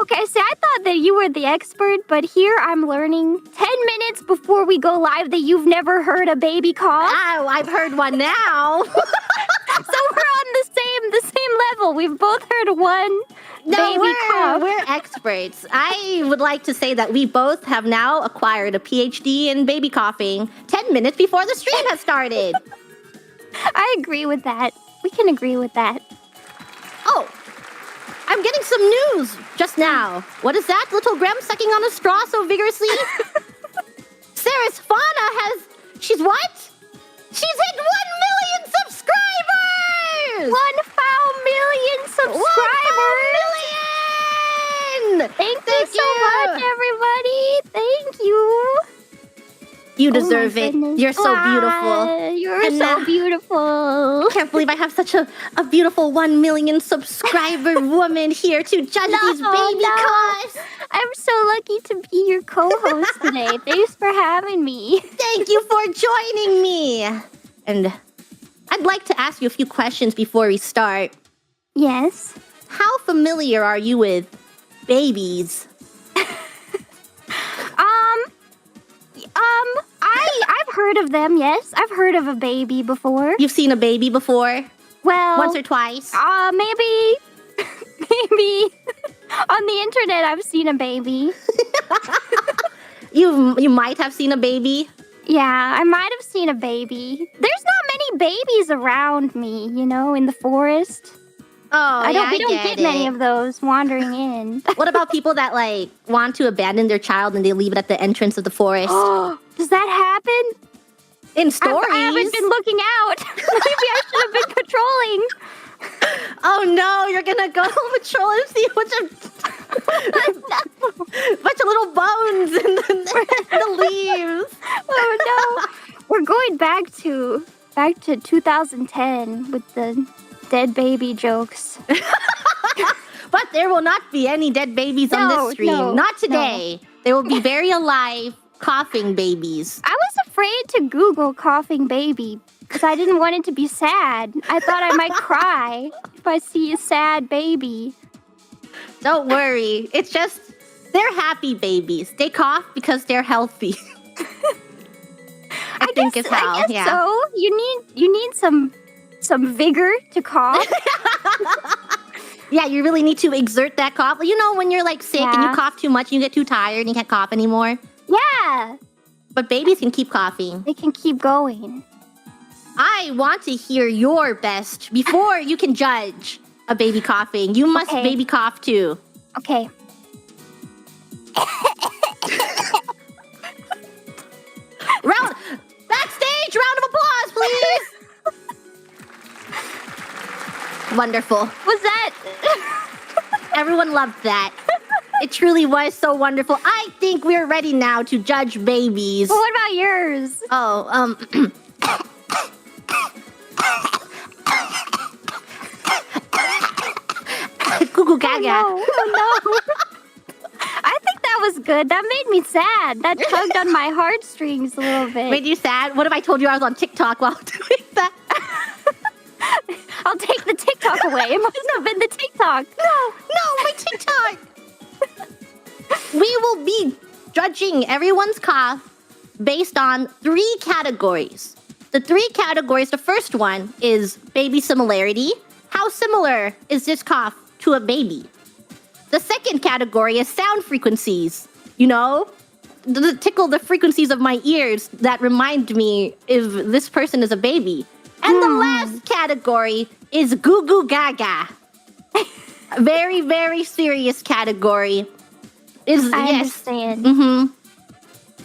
Okay, see, I thought that you were the expert, but here I'm learning 10 minutes before we go live that you've never heard a baby cough. Oh, I've heard one now. So we're on the same level. We've both heard one baby cough. We're experts. I would like to say that we both have now acquired a PhD in baby coughing 10 minutes before the stream has started. I agree with that. We can agree with that. Oh, I'm getting some news just now. What is that? Little Graham sucking on a straw so vigorously? Ceres Fauna she's what? She's hit 1 million subscribers! 1 million subscribers! 1 million! Thank you so much, everybody. Thank you. You deserve it. You're so beautiful. You're so beautiful. I can't believe I have such a beautiful 1 million subscriber woman here to judge these baby coughs. I'm so lucky to be your co-host today. Thanks for having me. Thank you for joining me. And I'd like to ask you a few questions before we start. Yes. How familiar are you with babies? I've heard of them, yes. I've heard of a baby before. You've seen a baby before? Well... Once or twice? Maybe on the internet I've seen a baby. You might have seen a baby? Yeah, I might have seen a baby. There's not many babies around me, in the forest. Oh, we don't get many of those wandering in. What about people that want to abandon their child and they leave it at the entrance of the forest? Does that happen? In stories. I haven't been looking out. Maybe I should have been patrolling. Oh no, you're gonna go patrol and see a bunch of little bones in the leaves. Oh no. We're going back to 2010 with the dead baby jokes. But there will not be any dead babies on this stream. Not today. There will be very alive, coughing babies. I was afraid to Google coughing baby because I didn't want it to be sad. I thought I might cry if I see a sad baby. Don't worry. It's just, they're happy babies. They cough because they're healthy. I guess so. You need some vigor to cough. Yeah, you really need to exert that cough. You know, when you're sick and you cough too much, you get too tired and you can't cough anymore. Yeah. But babies can keep coughing. They can keep going. I want to hear your best before you can judge a baby coughing. You must baby cough too. Okay. Backstage, round of applause, please. Wonderful. Was that? Everyone loved that. It truly was so wonderful. I think we're ready now to judge babies. Well, what about yours? Oh, Cuckoo gaga. Oh no. I think that was good. That made me sad. That tugged on my heartstrings a little bit. Made you sad? What if I told you I was on TikTok while doing that? I'll take the TikTok away. It must have been the TikTok. No, my TikTok. We will be judging everyone's cough based on 3 categories. The 3 categories, the first one is baby similarity. How similar is this cough to a baby? The second category is sound frequencies. Tickle the frequencies of my ears that remind me if this person is a baby. And the last category is goo goo gaga. Very, very serious category. I understand. Mm-hmm.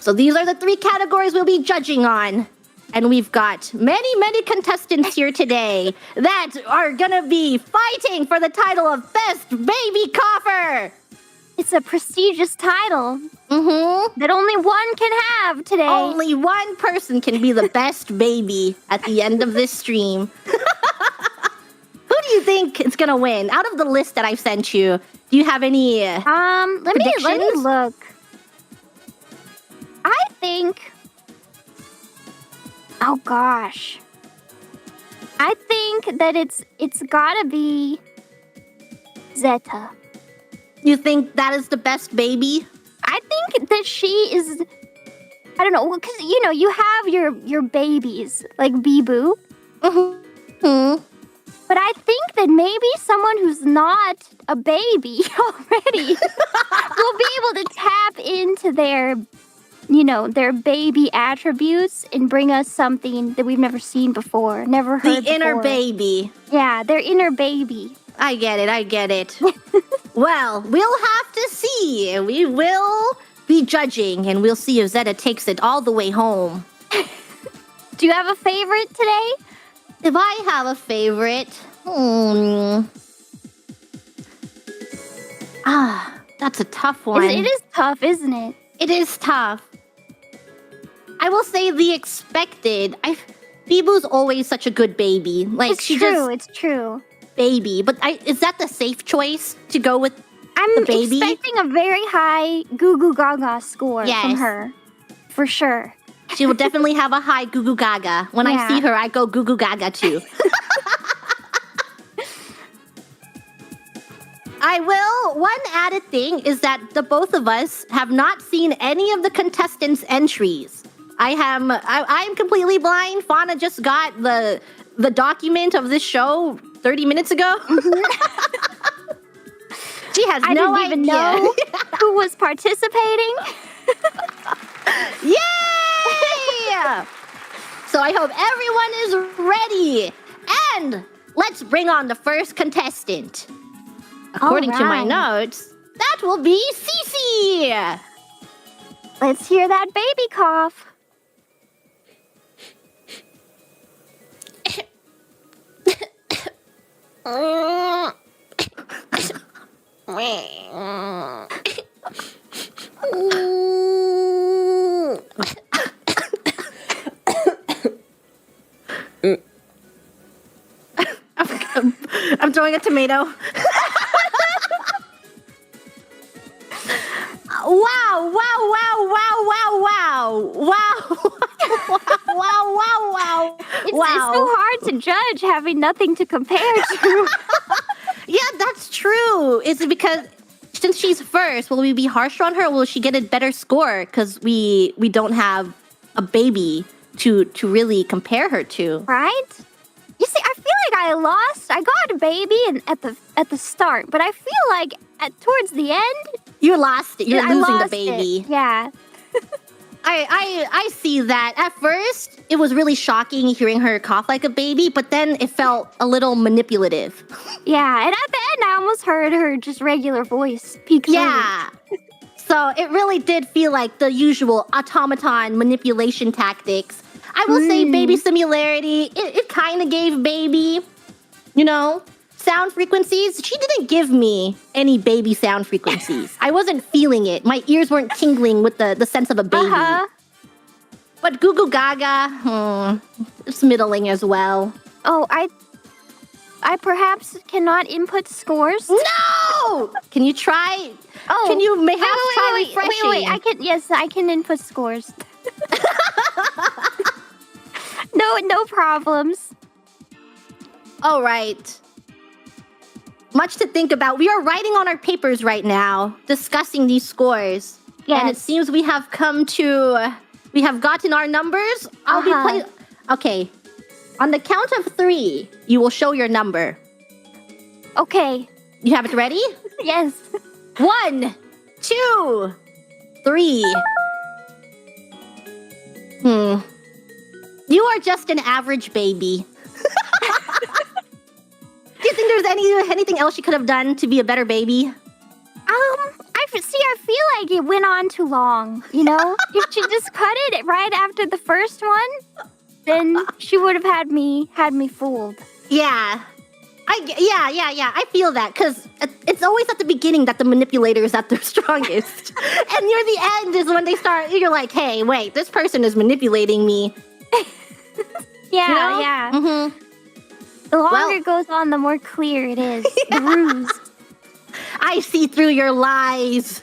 So these are the 3 categories we'll be judging on. And we've got many, many contestants here today that are gonna be fighting for the title of Best Baby Cougher. It's a prestigious title that only one can have today. Only one person can be the best baby at the end of this stream. Who do you think is gonna win? Out of the list that I've sent you, do you have any let me look. I think... Oh gosh. I think that it's gotta be Zeta. You think that is the best baby? I think that she is. I don't know, because you have your babies like Bee-Boo. Mm-hmm. But I think that maybe someone who's not a baby already will be able to tap into their baby attributes and bring us something that we've never seen before, never heard The inner before. baby. Yeah, their inner baby. I get it. Well, we'll have to see. We will be judging, and we'll see if Zeta takes it all the way home. Do you have a favorite today? If I have a favorite, that's a tough one. It is tough, isn't it? It is tough. I will say the expected. Bee-Boo's always such a good baby. Like It's true. Baby. But is that the safe choice to go with I'm the baby? expecting a very high Goo Goo Gaga score Yes. from her. For sure. She will definitely have a high Goo Goo Gaga. When I see her, I go Goo Goo Gaga too. One added thing is that the both of us have not seen any of the contestants' entries. I am completely blind. Fauna just got the document of this show 30 minutes ago. She has I no didn't even idea know who was participating. Yay! So I hope everyone is ready. And let's bring on the first contestant. According to my notes, that will be Cece. Let's hear that baby cough. I'm throwing a tomato. Wow. It's so hard to judge having nothing to compare to. Yeah, that's true. Is it because since she's first, will we be harsher on her, or will she get a better score because we don't have a baby to really compare her to? Right? You see, I feel like I got a baby at the start, but I feel like towards the end, you lost it. You're I losing the lost baby. it. Yeah. I see that. At first, it was really shocking hearing her cough like a baby, but then it felt a little manipulative. Yeah, and at the end, I almost heard her just regular voice peek through. Yeah. So it really did feel like the usual automaton manipulation tactics. I will say baby similarity, it kind of gave baby, sound frequencies. She didn't give me any baby sound frequencies. I wasn't feeling it. My ears weren't tingling with the sense of a baby. But Goo Goo Gaga, it's middling as well. Oh, I perhaps cannot input scores. No! Can you try? Oh, can you try refreshing? Wait. I can input scores. No problems. All right. Much to think about. We are writing on our papers right now, discussing these scores. Yes. And it seems we have gotten our numbers. I'll be playing. Okay. On the count of 3, you will show your number. Okay. You have it ready? Yes. 1, 2, 3. You are just an average baby. Do you think there's anything else you could have done to be a better baby? I feel like it went on too long, If she just cut it right after the first one, then she would have had me fooled. Yeah. I feel that, because it's always at the beginning that the manipulator is at their strongest. And near the end is when you're like, hey, wait, this person is manipulating me. Yeah. Mm-hmm. The longer it goes on, the more clear it is. The ruse. I see through your lies.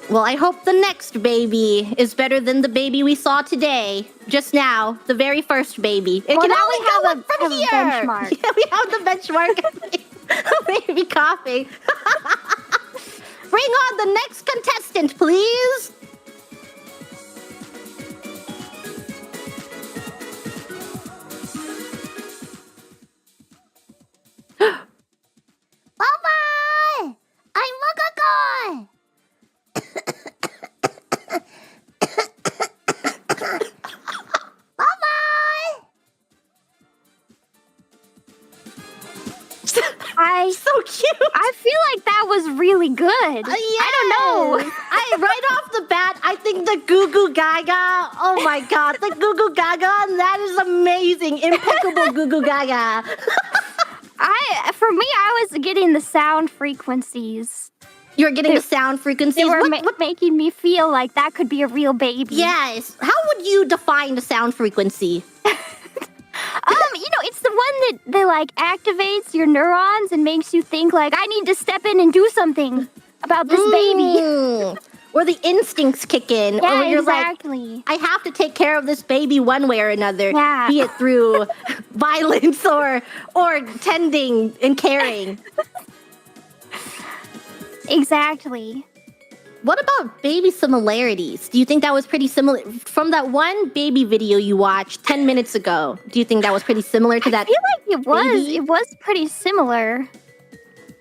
Well, I hope the next baby is better than the baby we saw today. Just now, the very first baby. It can now only we have go up from a here. benchmark. Yeah, we have the benchmark. Baby coughing. Bring on the next contestant, please. Mama! I'm Mococo! So cute. I feel like that was really good. Yes. I don't know. Right off the bat, I think the Goo Goo Gaga. Oh my god, the Goo Goo Gaga, that is amazing. Impeccable Goo Goo Gaga. For me, I was getting the sound frequencies. You're getting the sound frequencies. They were making me feel like that could be a real baby. Yes. How would you define the sound frequency? It's the one that like activates your neurons and makes you think like I need to step in and do something about this baby. Where the instincts kick in. Yeah, or you're exactly. Like, I have to take care of this baby one way or another. Yeah. Be it through violence or tending and caring. Exactly. What about baby similarities? Do you think that was pretty similar? From that one baby video you watched 10 minutes ago, do you think that was pretty similar to that? I feel like it was. baby? It was pretty similar.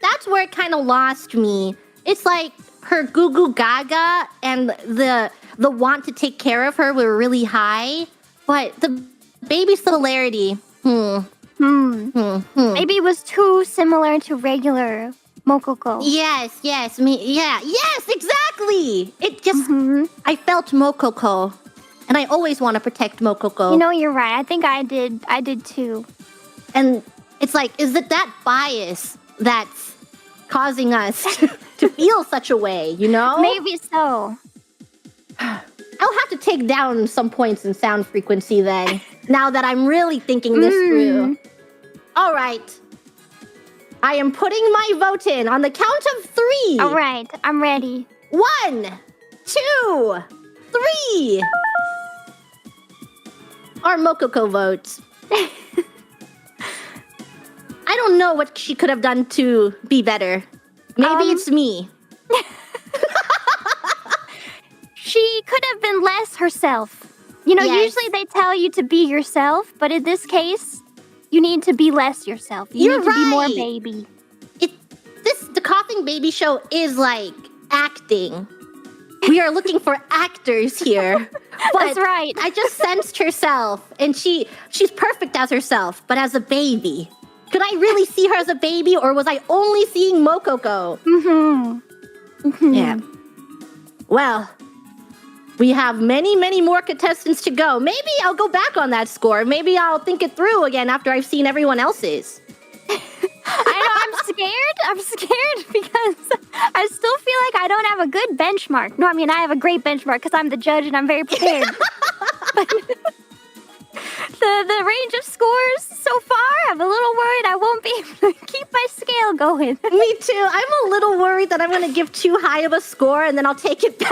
That's where it kind of lost me. It's like her Goo Goo Gaga and the want to take care of her were really high, but the baby similarity, Maybe it was too similar to regular Mococo. Yes, exactly. It just, I felt Mococo, and I always want to protect Mococo. You know, you're right. I think I did too. And it's like, is it that bias that's causing us to feel such a way, you know? Maybe so. I'll have to take down some points in sound frequency then, now that I'm really thinking this through. All right. I am putting my vote in on the count of 3. All right, I'm ready. 1, 2, 3. Our Mococo votes. I don't know what she could have done to be better. Maybe it's me. She could have been less herself. You know, Yes. usually they tell you to be yourself, but in this case, you need to be less yourself. You You're need to be more right. baby. The Coughing Baby Show is like acting. We are looking for actors here. But That's right. I just sensed herself, and she's perfect as herself, but as a baby. Could I really see her as a baby, or was I only seeing Mococo? Yeah. Well, we have many, many more contestants to go. Maybe I'll go back on that score. Maybe I'll think it through again after I've seen everyone else's. I know, I'm scared because I still feel like I don't have a good benchmark. No, I mean, I have a great benchmark because I'm the judge and I'm very prepared. But the range of scores so far, I'm a little worried I won't be able to keep my scale going. Me too. I'm a little worried that I'm going to give too high of a score and then I'll take it back.